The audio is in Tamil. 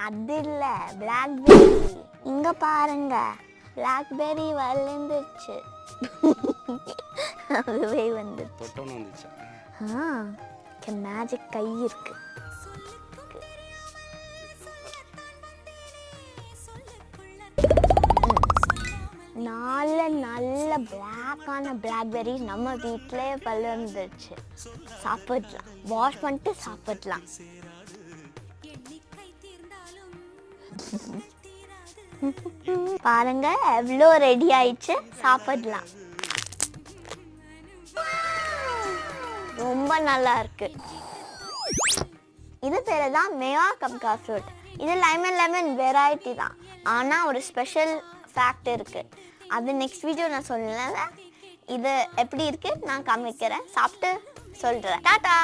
அது இல்ல, பிளாக்பெர்ரி. இங்க பாருங்க, பிளாக்பெர்ரி வளர்ந்துச்சு. அதுவே வந்து தொட்டோன்னு வந்துச்சு. மேஜிக் கை இருக்கு. நாலு நல்ல பிளாக்கான பிளாக்பெர்ரி நம்ம வீட்டிலே வளர்ந்துச்சு. சாப்பிடலாம், வாஷ் பண்ணிட்டு சாப்பிடலாம். பாருங்க எவ்வளோ ரெடி ஆயிடுச்சு, சாப்பிடலாம். ரொம்ப நல்லா இருக்கு. இது பேரு தான் மேவா கப்கா ஃப்ரூட். இது லெமன் வெரைட்டி தான். ஆனால் ஒரு ஸ்பெஷல் ஃபேக்ட் இருக்கு, அது நெக்ஸ்ட் வீடியோ நான் சொல்லல. இது எப்படி இருக்கு நான் காமிக்கிறேன், சாப்பிட்டு சொல்கிறேன். டாடா.